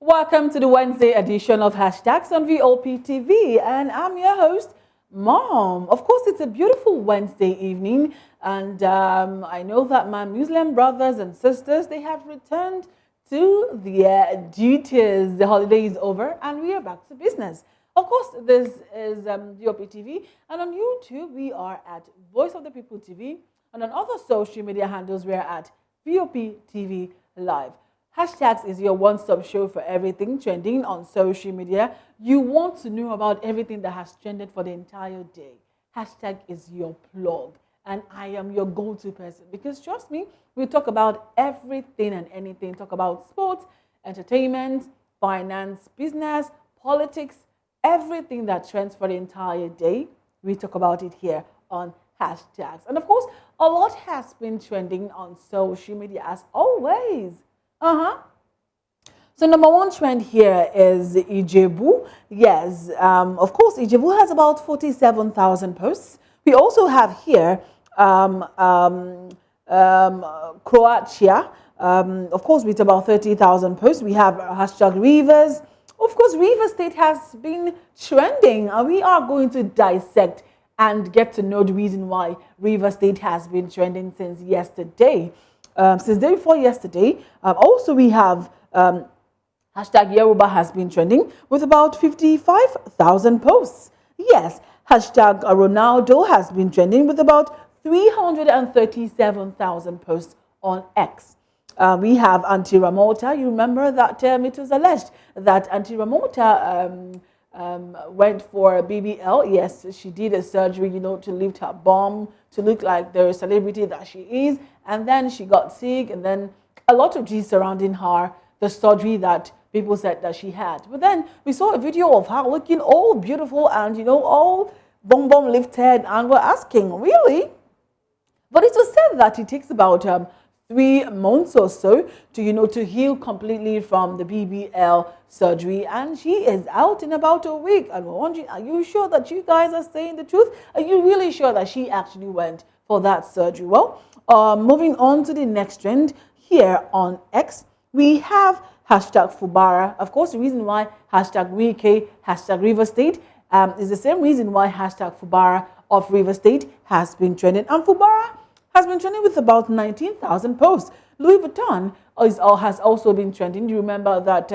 Welcome to the Wednesday edition of Hashtags on VOP TV, and I'm your host, Mom. Of course, it's a beautiful Wednesday evening, and I know that my Muslim brothers and sisters, they have returned to their duties. The holiday is over, and we are back to business. Of course, this is VOP TV, and on YouTube, we are at Voice of the People TV, and on other social media handles, we are at VOP TV Live. Hashtags is your one-stop show for everything trending on social media. You want to know about everything that has trended for the entire day. Hashtag is your plug, and I am your go-to person because trust me, we talk about everything and anything. Talk about sports, entertainment, finance, business, politics, everything that trends for the entire day. We talk about it here on Hashtags. And of course, a lot has been trending on social media as always. So number one trend here is Ijebu. Yes, of course, Ijebu has about 47,000 posts. We also have here Croatia, of course, with about 30,000 posts. We have hashtag Rivers. Of course, River State has been trending, and we are going to dissect and get to know the reason why River State has been trending since yesterday. Since day before yesterday. Also, we have hashtag Yoruba has been trending with about 55,000 posts. Yes, hashtag Ronaldo has been trending with about 337,000 posts on X. We have Auntie Ramota. You remember that it was alleged that Auntie Ramota went for a BBL. Yes, she did a surgery, to lift her bum, to look like the celebrity that she is. And then she got sick, and then a lot of gist surrounding her, the surgery that people said that she had. But then we saw a video of her looking all beautiful and, all bum lifted, and we're asking, really? But it was said that it takes about 3 months or so to to heal completely from the BBL surgery, and she is out in about a week. And we're wondering, are you sure that you guys are saying the truth? Are you really sure that she actually went for that surgery? Well, moving on to the next trend here on X, we have hashtag Fubara. Of course, the reason why hashtag Wike, hashtag River State is the same reason why hashtag Fubara of River State has been trending, and Fubara has been trending with about 19,000 posts. Louis Vuitton has also been trending. You remember that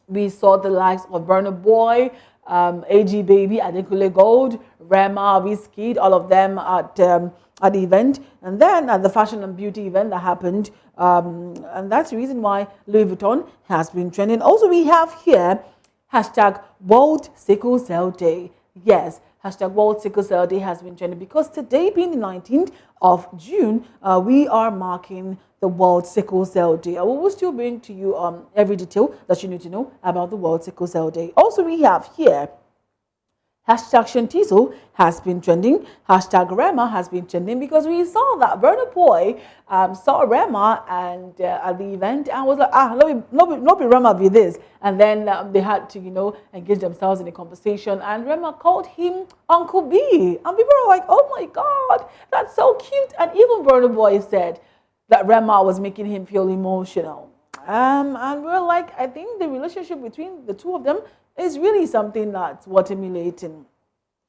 we saw the likes of Burna Boy, AG Baby, Adekunle Gold, Rema, Wizkid, all of them at the event. And then at the fashion and beauty event that happened. And that's the reason why Louis Vuitton has been trending. Also, we have here hashtag World Sickle Cell Day. Yes, hashtag World Sickle Cell Day has been trending because today, being the 19th of June, we are marking the World Sickle Cell Day. I will still bring to you every detail that you need to know about the World Sickle Cell Day. Also, we have here hashtag Shantizo has been trending. Hashtag Rema has been trending because we saw that Burna Boy saw Rema and at the event and was like, not be Rema be this. And then they had to, engage themselves in a conversation. And Rema called him Uncle B. And people were like, oh my God, that's so cute. And even Burna Boy said that Rema was making him feel emotional. And we're like, I think the relationship between the two of them is really something that's worth emulating.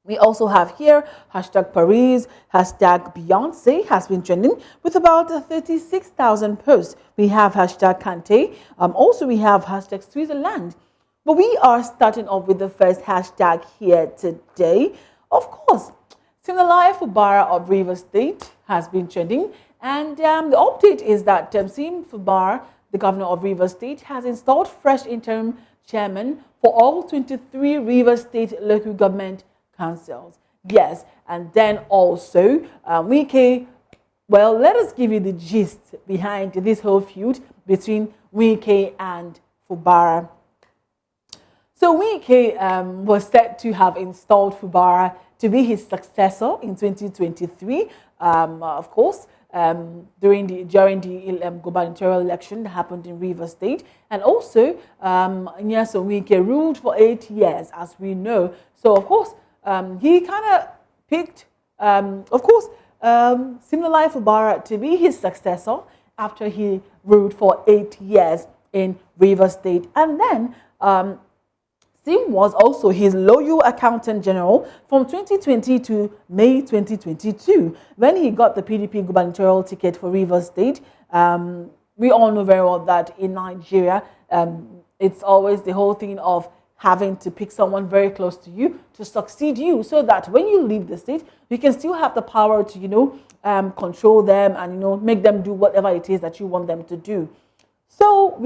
We also have here hashtag Paris, hashtag Beyonce has been trending with about 36,000 posts. We have hashtag Kante. Also, we have hashtag Switzerland. But we are starting off with the first hashtag here today. Of course, Simnalaya Fubara of River State has been trending. And the update is that Sim Fubara, the governor of River State, has installed fresh interim chairman for all 23 River State local government councils. Yes, and then also Wike. Well, let us give you the gist behind this whole feud between Wike and Fubara. So Wike was said to have installed Fubara to be his successor in 2023. Of course, during the gubernatorial election that happened in River State, and also Nyesom Wike ruled for 8 years, as we know. So of course, he kind of picked, Simnalaya Fubara to be his successor after he ruled for 8 years. in Rivers State. And then Sim was also his loyal accountant general from 2020 to May 2022 when he got the PDP gubernatorial ticket for Rivers State. We all know very well that in Nigeria, it's always the whole thing of having to pick someone very close to you to succeed you, so that when you leave the state, you can still have the power to, control them and, make them do whatever it is that you want them to do. So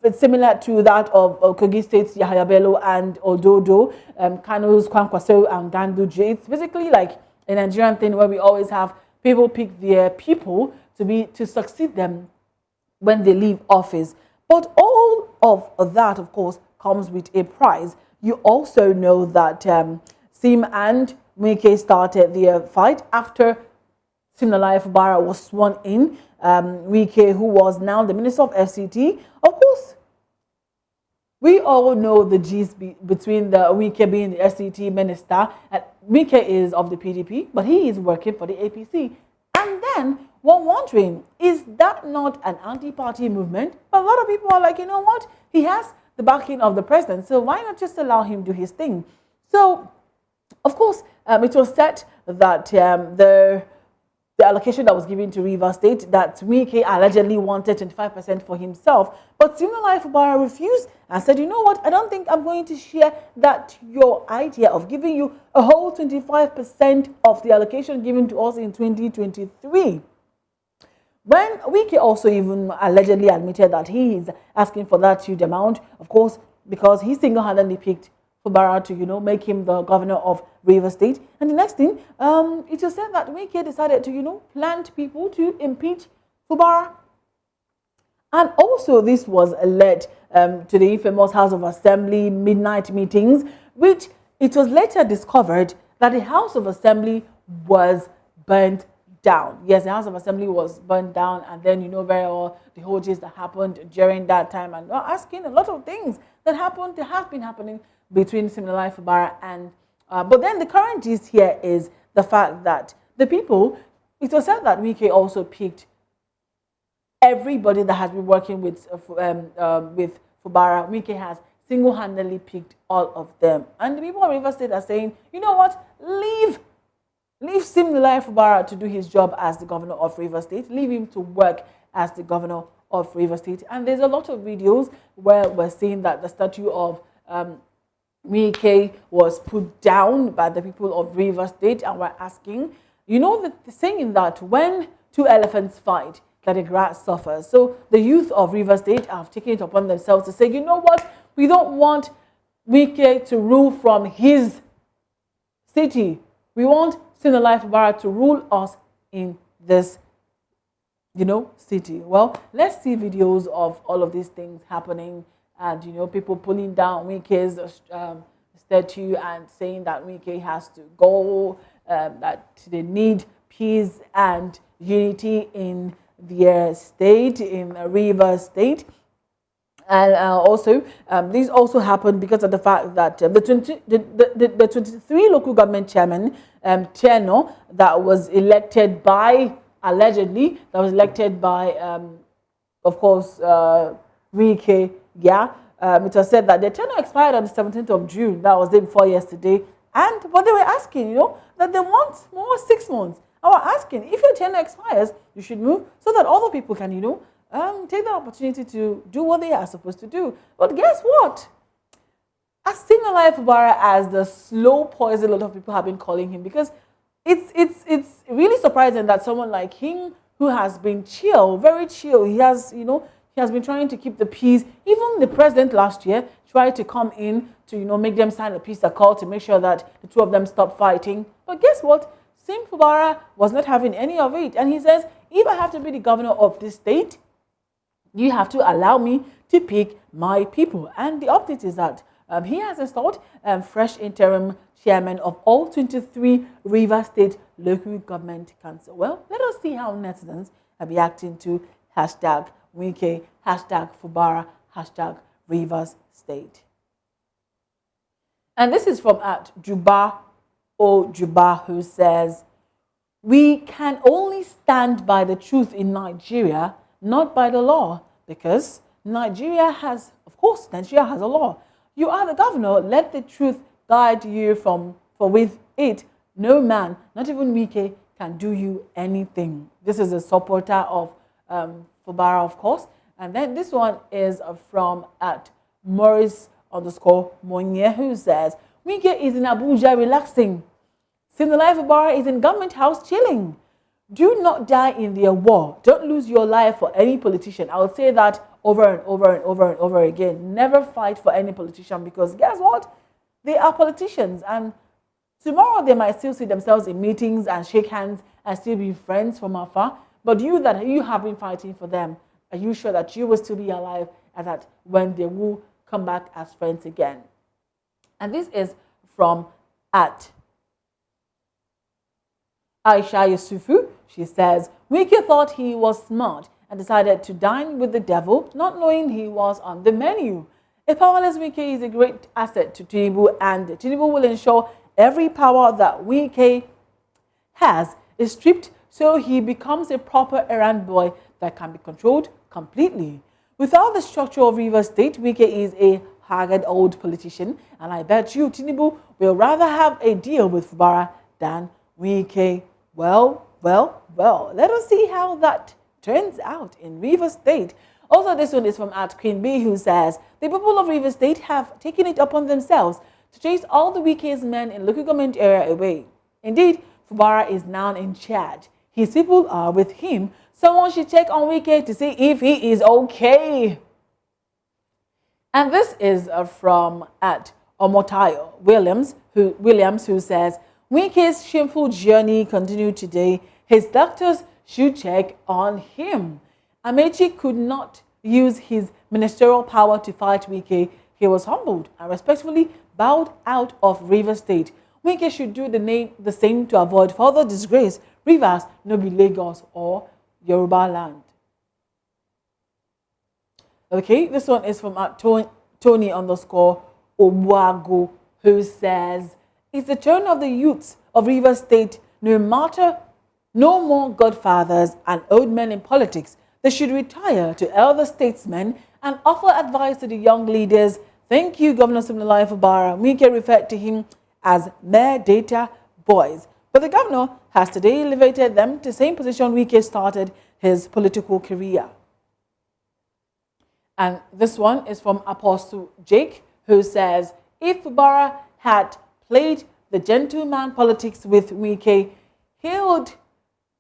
it's similar to that of Kogi State's Yahaya Bello and Ododo, Kanu's Kwankwaso and Ganduje. It's basically like a Nigerian thing where we always have people pick their people to succeed them when they leave office. But all of that, of course, comes with a price. You also know that Sim and Wike started their fight after Siminalayi Fubara was sworn in. Wike, who was now the Minister of FCT, of course, we all know the gist between the Wike being the FCT minister, and Wike is of the PDP, but he is working for the APC. And then we're wondering, is that not an anti-party movement? A lot of people are like, you know what? He has the backing of the president, so why not just allow him to do his thing? So, of course, it was said that the allocation that was given to Rivers State, that Wike allegedly wanted 25% for himself, but Siminalayi Fubara refused and said, you know what, I don't think I'm going to share your idea of giving you a whole 25% of the allocation given to us in 2023. When Wike also even allegedly admitted that he is asking for that huge amount, of course, because he single-handedly picked Fubara to, make him the governor of Rivers State. And the next thing, it was said that Wike decided to, plant people to impeach Fubara. And also this was led to the infamous House of Assembly midnight meetings, which it was later discovered that the House of Assembly was burnt down. Yes, the House of Assembly was burnt down, and then very well the whole gist that happened during that time, and asking a lot of things that have been happening between Siminalayi Fubara and but then the current gist here is the fact that the people, it was said that Wike also picked everybody that has been working with Fubara. Wike has single-handedly picked all of them, and the people of Rivers State are saying, you know what, leave Siminalayi Fubara to do his job as the governor of Rivers State. Leave him to work as the governor of Rivers State. And there's a lot of videos where we're seeing that the statue of Wike was put down by the people of Rivers State, and we're asking, the saying that when two elephants fight, that the grass suffers. So the youth of Rivers State have taken it upon themselves to say, you know what, we don't want Wike to rule from his city. We want Siminalayi Fubara to rule us in this, city. Well, let's see videos of all of these things happening, and people pulling down Wike's statue and saying that Wike has to go, that they need peace and unity in their state, in Rivers State. And also, this also happened because of the fact that the 23 local government chairman tenure that was elected by, allegedly, of course, Wike, it was said that the tenure expired on the 17th of June. That was the day before yesterday. And what they were asking, that they want more 6 months. I was asking, if your tenure expires, you should move so that other people can, take the opportunity to do what they are supposed to do. But guess what? I've seen Siminalayi Fubara as the slow poison a lot of people have been calling him, because it's really surprising that someone like him, who has been chill, very chill, he has been trying to keep the peace. Even the president last year tried to come in to make them sign a peace accord to make sure that the two of them stop fighting. But guess what? Sim Fubara was not having any of it, and he says, if I have to be the governor of this state, you have to allow me to pick my people. And the update is that he has installed fresh interim chairman of all 23 Rivers State local government council. Well, let us see how netizens are reacting to #Wike, #Fubara, #Rivers State. And this is from @Juba Juba, who says, we can only stand by the truth in Nigeria, not by the law, because Nigeria has a law. You are the governor. Let the truth guide you for with it, no man, not even Wike, can do you anything. This is a supporter of Fubara, of course. And then this one is from at Morris_Monye, who says, Wike is in Abuja relaxing. Sinalai Fubara is in government house chilling. Do not die in their war. Don't lose your life for any politician. I would say that over and over and over and over again. Never fight for any politician, because guess what? They are politicians, and tomorrow they might still see themselves in meetings and shake hands and still be friends from afar. But you have been fighting for them, are you sure that you will still be alive and that when they will come back as friends again? And this is from at Aisha Yusufu. She says, Wike thought he was smart and decided to dine with the devil, not knowing he was on the menu. A powerless Wike is a great asset to Tinubu, and Tinubu will ensure every power that Wike has is stripped so he becomes a proper errand boy that can be controlled completely. Without the structure of Rivers State, Wike is a haggard old politician, and I bet you Tinubu will rather have a deal with Fubara than Wike. Well, let us see how that turns out in Rivers State. Also, this one is from at Queen B, who says, the people of Rivers State have taken it upon themselves to chase all the Wike's men in local government area away. Indeed, Fubara is now in charge. His people are with him. Someone should check on Wike to see if he is okay. And this is from at Omotayo Williams, who says, Wike's shameful journey continued today. His doctors should check on him. Amechi could not use his ministerial power to fight Wike. He was humbled and respectfully bowed out of Rivers State. Wike should do the same to avoid further disgrace. Rivers no be Lagos or Yoruba land. Okay, this one is from Tony_Obuago, who says, it's the turn of the youths of Rivers State. No more godfathers and old men in politics. They should retire to elder statesmen and offer advice to the young leaders. Thank you, Governor Siminalayi Fubara. Wike referred to him as mere data boys. But the governor has today elevated them to the same position Wike started his political career. And this one is from Apostle Jake, who says, if Fubara had played the gentleman politics with Wike, he would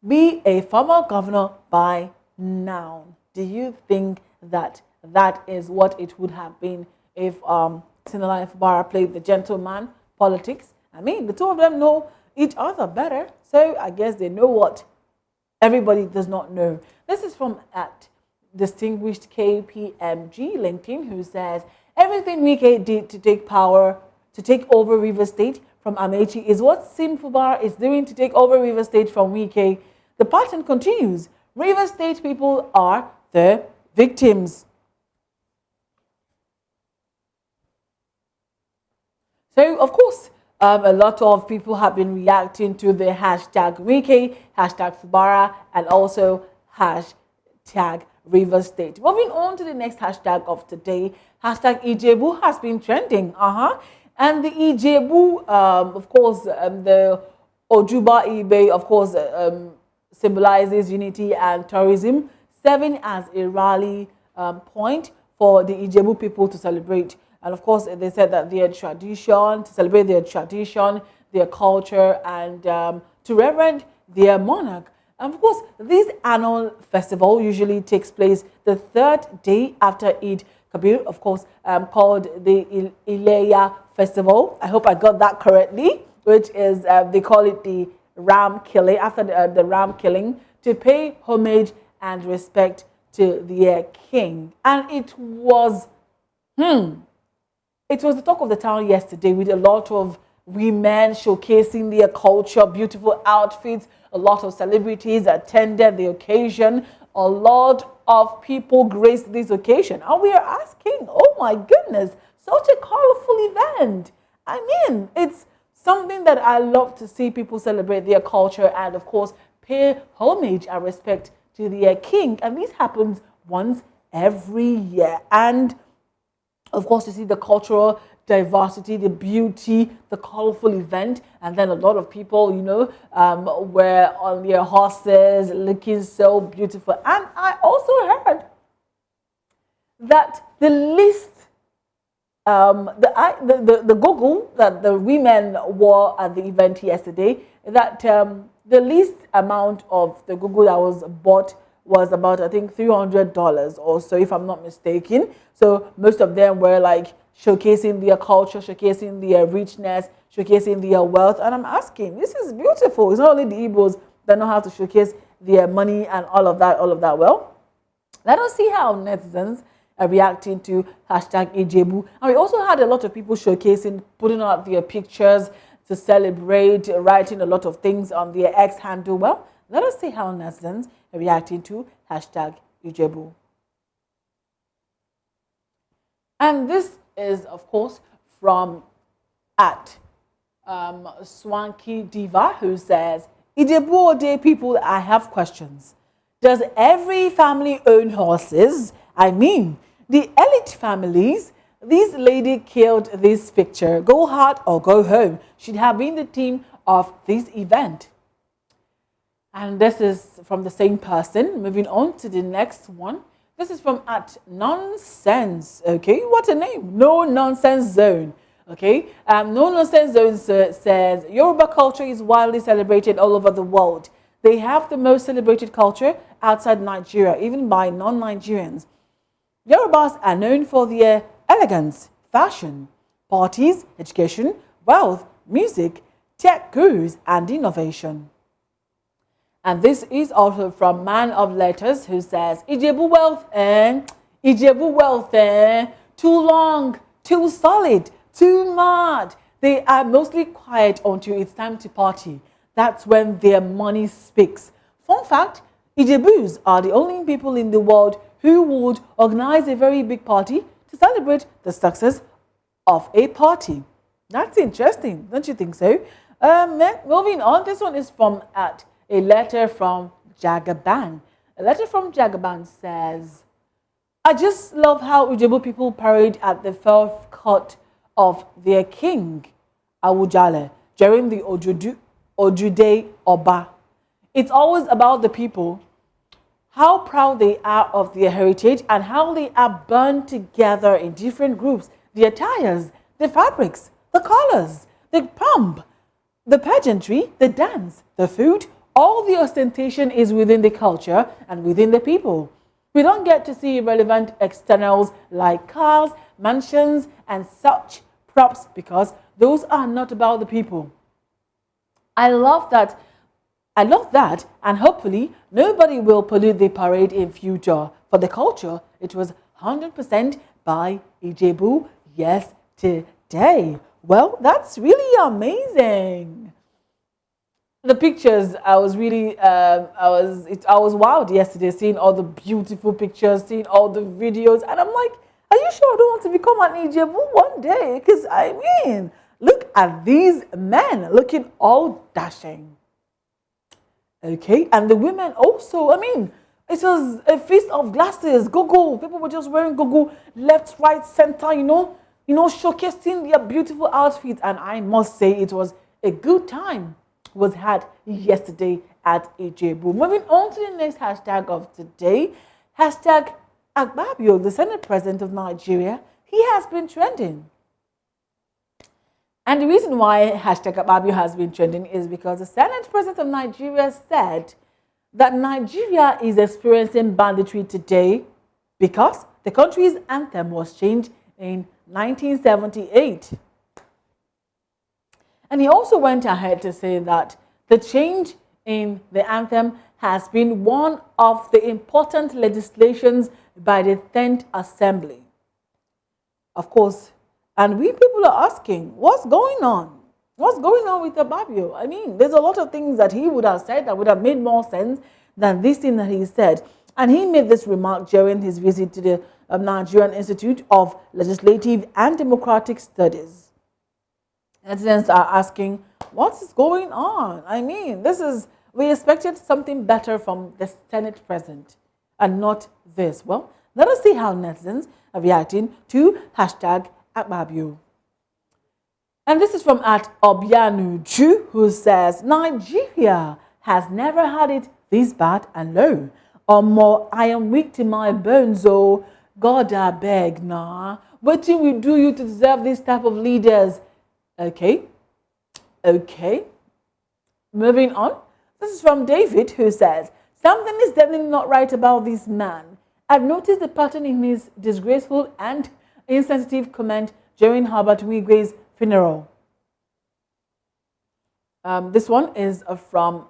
be a former governor by now. Do you think that that is what it would have been if Siminalayi Fubara played the gentleman politics? I mean, the two of them know each other better, so I guess they know what everybody does not know. This is from at Distinguished KPMG LinkedIn, who says, everything Wike did to take over Rivers State from Amechi is what Sim Fubara is doing to take over Rivers State from Wike. The pattern continues. Rivers State people are the victims. So, of course, a lot of people have been reacting to the hashtag Wike, hashtag Fubara, and also hashtag Rivers State. Moving on to the next hashtag of today, hashtag Ijebu has been trending. And the Ijebu, of course, the Ojuba Ibe, of course, symbolizes unity and tourism, serving as a rally point for the Ijebu people to celebrate. And of course, they said that their tradition, to celebrate their tradition, their culture, and to reverence their monarch. And of course, this annual festival usually takes place the third day after Eid Kabir, of course, called the Ileya Festival. I hope I got that correctly, which is, they call it the ram killing, after the ram killing, to pay homage and respect to their king. And it was the talk of the town yesterday, with a lot of women showcasing their culture, beautiful outfits. A lot of celebrities attended the occasion. A lot of people graced this occasion. And we are asking, oh my goodness, such a colorful event. I mean, it's something that I love to see people celebrate their culture and, of course, pay homage and respect to their king. And this happens once every year. And of course, you see the cultural diversity, the beauty, the colorful event, and then a lot of people, were on their horses looking so beautiful. And I also heard that the least, the goggle that the women wore at the event yesterday, that the least amount of the goggle that was bought was about, I think, $300 or so, if I'm not mistaken. So most of them were like showcasing their culture, showcasing their richness, showcasing their wealth. And I'm asking, this is beautiful. It's not only the Igbos that know how to showcase their money and all of that. Well, let us see how netizens are reacting to hashtag Ijebu. And we also had a lot of people showcasing, putting out their pictures to celebrate, writing a lot of things on their X handle. Well, let us see how netizens are reacting to hashtag Ijebu. And this is, of course, from at Swanky Diva, who says, Ijebu Ode people, I have questions. Does every family own horses? I mean, the elite families, this lady killed this picture. Go hard or go home should have been the theme of this event. And this is from the same person. Moving on to the next one. This is from at Nonsense. Okay, what a name. No Nonsense Zone. Okay, No Nonsense Zone says Yoruba culture is widely celebrated all over the world. They have the most celebrated culture outside Nigeria, even by non-Nigerians. Yorubas are known for their elegance, fashion, parties, education, wealth, music, tech gurus, and innovation. And this is also from Man of Letters, who says, Ijebu wealth, too long, too solid, too mad. They are mostly quiet until it's time to party. That's when their money speaks. Fun fact, Ijebus are the only people in the world who would organize a very big party to celebrate the success of a party. That's interesting, don't you think so? Moving on, this one is from at a letter from Jagaban. A letter from Jagaban says, I just love how Ijebu people parade at the fourth court of their king, Awujale, during the Ojude Oba. It's always about the people, how proud they are of their heritage and how they are bound together in different groups. The attires, the fabrics, the colors, the pomp, the pageantry, the dance, the food, all the ostentation is within the culture and within the people. We don't get to see relevant externals like cars, mansions, and such props because those are not about the people. I love that, and hopefully nobody will pollute the parade in future. For the culture, it was 100% by Ijebu yesterday. Well, that's really amazing. The pictures, I was really, I was wowed yesterday, seeing all the beautiful pictures, seeing all the videos, and I'm like, are you sure I don't want to become an Ijebu one day? Because I mean, look at these men looking all dashing. Okay, and the women also, I mean, it was a feast of glasses, go. People were just wearing go left, right, center, you know, showcasing their beautiful outfits. And I must say it was a good time was had yesterday at Ijebu. Moving on to the next hashtag of today, hashtag Akpabio, the Senate President of Nigeria. He has been trending. And the reason why hashtag Akpabio has been trending is because the Senate President of Nigeria said that Nigeria is experiencing banditry today because the country's anthem was changed in 1978. And he also went ahead to say that the change in the anthem has been one of the important legislations by the 10th Assembly. Of course, and we people are asking, what's going on? What's going on with Akpabio? I mean, there's a lot of things that he would have said that would have made more sense than this thing that he said. And he made this remark during his visit to the Nigerian Institute of Legislative and Democratic Studies. Citizens are asking, what is going on? I mean, we expected something better from the Senate President and not this. Well, Let us see how netizens are reacting to #Akpabio. And this is from @Obianuju, who says, Nigeria has never had it this bad and low. Or more, I am weak to my bones, oh God, I beg, nah. What do we do you to deserve this type of leaders? Okay. Moving on. This is from David, who says, something is definitely not right about this man. I've noticed the pattern in his disgraceful and insensitive comment during Herbert Wigwe's funeral. This one is from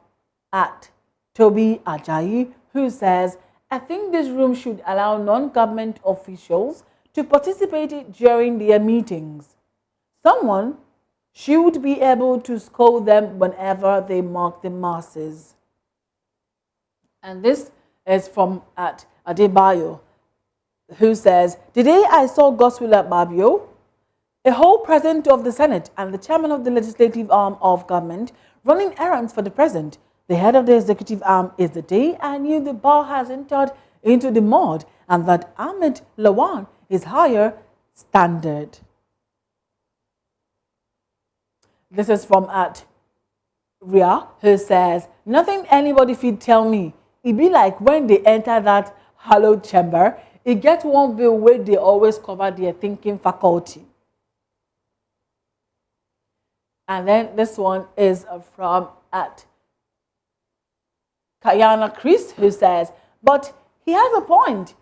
Toby Ajayi, who says, I think this room should allow non-government officials to participate during their meetings. Someone should be able to scold them whenever they mock the masses. And this is from Adebayo, who says, today I saw Godswill Akpabio, a whole president of the Senate and the chairman of the legislative arm of government, running errands for the president. The head of the executive arm is the day I knew the bar has entered into the mud and that Ahmed Lawan is higher standard. This is from Ria, who says, nothing anybody fit tell me. It be like when they enter that hallowed chamber, it gets one view where they always cover their thinking faculty. And then this one is from Kayana Chris, who says, but he has a point.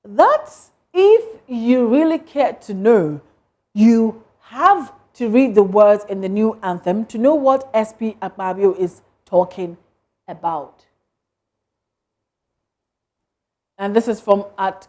That's if you really care to know, you have to read the words in the new anthem to know what SP Akpabio is talking about. And this is from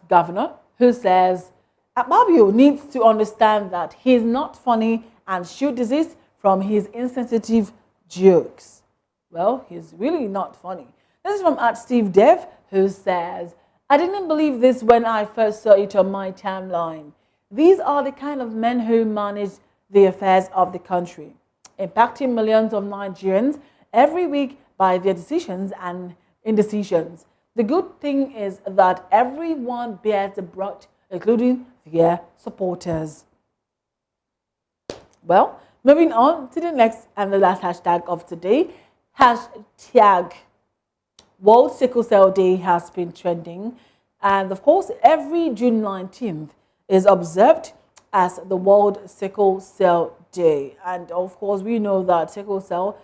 @Governor, who says, Akpabio needs to understand that he's not funny and should desist from his insensitive jokes. Well, he's really not funny. This is from @Steve Dev, who says, I didn't believe this when I first saw it on my timeline. These are the kind of men who manage the affairs of the country, impacting millions of Nigerians every week by their decisions and indecisions. The good thing is that everyone bears the brunt, including their supporters. Well, moving on to the next and the last hashtag of today. Hashtag World Sickle Cell Day has been trending. And of course, every June 19th is observed as the World Sickle Cell Day. And of course, we know that sickle cell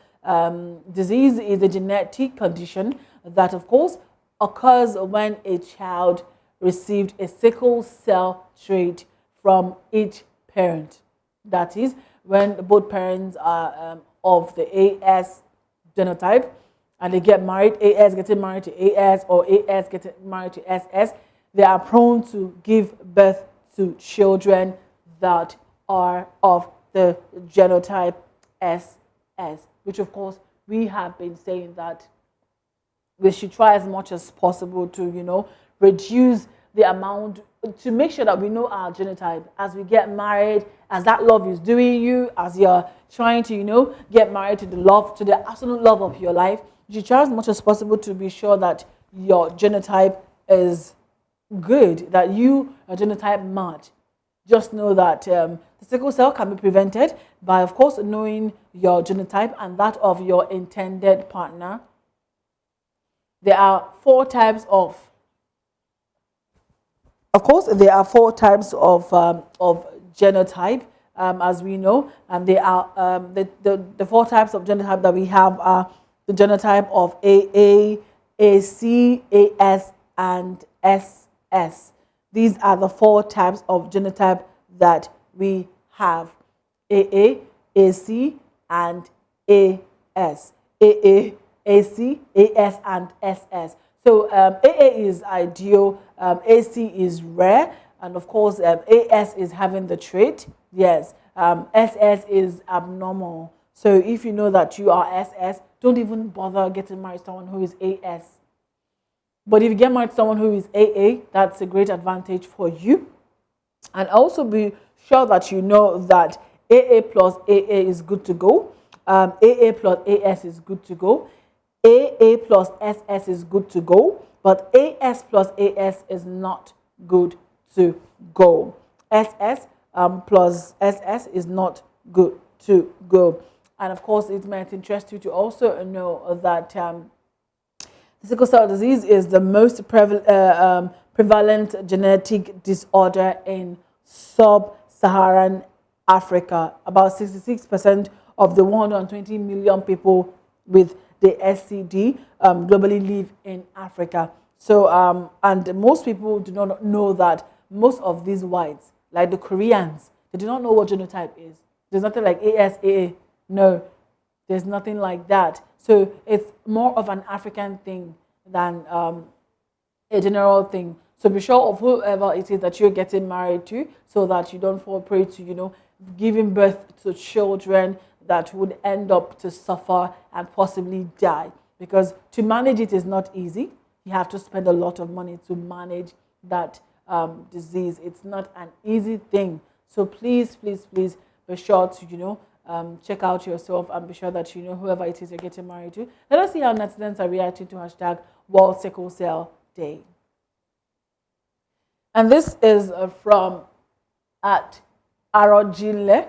disease is a genetic condition that, of course, occurs when a child received a sickle cell trait from each parent. That is, when both parents are of the AS genotype and they get married, AS getting married to AS or AS getting married to SS, they are prone to give birth to children that are of the genotype SS, which of course we have been saying that we should try as much as possible to, reduce the amount, to make sure that we know our genotype as we get married, as that love is doing you, as you're trying to, get married to the absolute love of your life. You should try as much as possible to be sure that your genotype is good, that you are genotype match. Just know that the sickle cell can be prevented by, of course, knowing your genotype and that of your intended partner. There are four types of genotype, as we know, and they are the four types of genotype that we have are the genotype of AA, AC, AS, and SS. These are the four types of genotype that we have: AA, AC, and AS. AA, AC, AS, and SS. So AA is ideal, AC is rare, and of course AS is having the trait. Yes, SS is abnormal. So if you know that you are SS, don't even bother getting married to someone who is AS. But if you get married to someone who is AA, that's a great advantage for you. And also be sure that you know that AA plus AA is good to go. AA plus AS is good to go. AA plus SS is good to go. But AS plus AS is not good to go. SS plus SS is not good to go. And of course, it might interest you to also know that sickle cell disease is the most prevalent genetic disorder in sub-Saharan Africa. About 66% of the 120 million people with the SCD globally live in Africa. So, and most people do not know that most of these whites, like the Koreans, they do not know what genotype is. There's nothing like ASAA. No, there's nothing like that. So it's more of an African thing than a general thing. So be sure of whoever it is that you're getting married to, so that you don't fall prey to, giving birth to children that would end up to suffer and possibly die. Because to manage it is not easy. You have to spend a lot of money to manage that disease. It's not an easy thing. So please, please, please be sure to, check out yourself and be sure that you know whoever it is you're getting married to. Let us see how netizens are reacting to hashtag World Sickle Cell Day. And this is from at Arojile,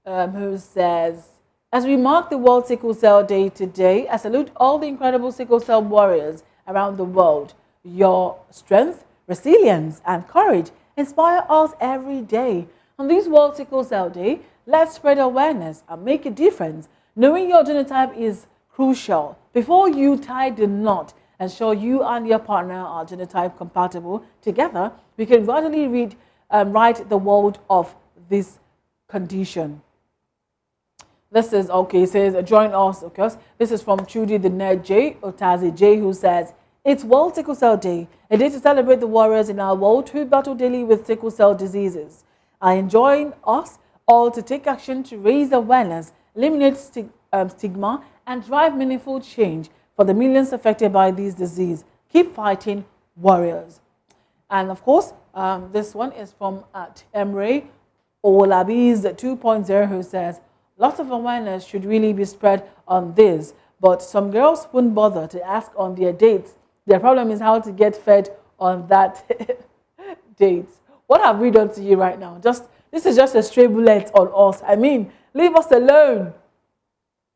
who says, as we mark the World Sickle Cell Day today, I salute all the incredible sickle cell warriors around the world. Your strength, resilience, and courage inspire us every day. On this World Sickle Cell Day, let's spread awareness and make a difference. Knowing your genotype is crucial. Before you tie the knot, ensure you and your partner are genotype compatible. Together, we can gradually right the world of this condition. This is, okay, it says, join us, of course. This is from Trudy the Nerd J, Otazi J, who says, it's World Sickle Cell Day, a day to celebrate the warriors in our world who battle daily with sickle cell diseases. I join us all to take action to raise awareness, eliminate stigma, and drive meaningful change for the millions affected by this disease. Keep fighting, warriors. And of course, this one is from at Emre Olabiz 2.0, who says, lots of awareness should really be spread on this, but some girls wouldn't bother to ask on their dates. Their problem is how to get fed on that date. What have we done to you right now? This is just a stray bullet on us. I mean, leave us alone.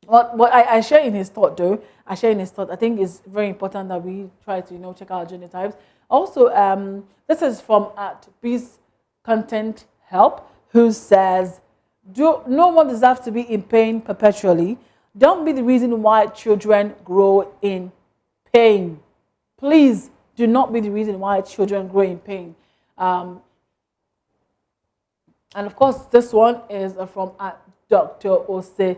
What I share in his thought, though, I think it's very important that we try to, check out genotypes. Also, this is from at Peace Content Help, who says, no one deserves to be in pain perpetually. Don't be the reason why children grow in pain. Please do not be the reason why children grow in pain. And of course, this one is from Dr. Ose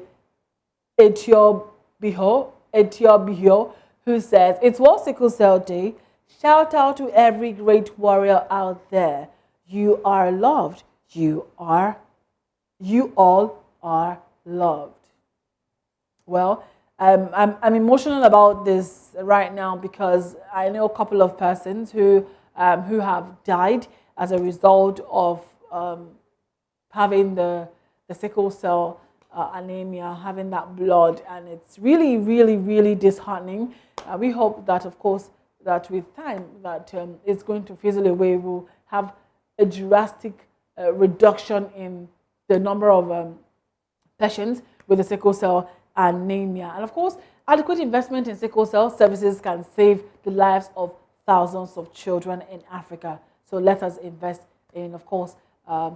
Etiobiho, who says, it's World Sickle Cell Day. Shout out to every great warrior out there. You are loved. You all are loved. Well, I'm emotional about this right now because I know a couple of persons who have died as a result of having the sickle cell anemia, having that blood, and it's really, really, really disheartening. We hope that, of course, that with time that it's going to fizzle away. We'll have a drastic reduction in the number of patients with the sickle cell anemia. And of course, adequate investment in sickle cell services can save the lives of thousands of children in Africa. So let us invest in, of course,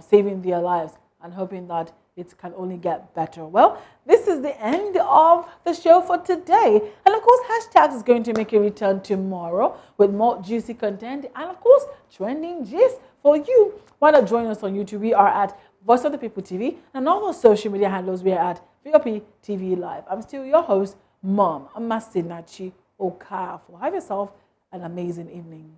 saving their lives and hoping that it can only get better. Well, this is the end of the show for today. And of course, Hashtags is going to make a return tomorrow with more juicy content and of course, trending gist for you. Why not join us on YouTube? We are at Voice of the People TV, and all our social media handles we are at VOP TV Live. I'm still your host, Mom Amasinachi Okafor. Have yourself an amazing evening.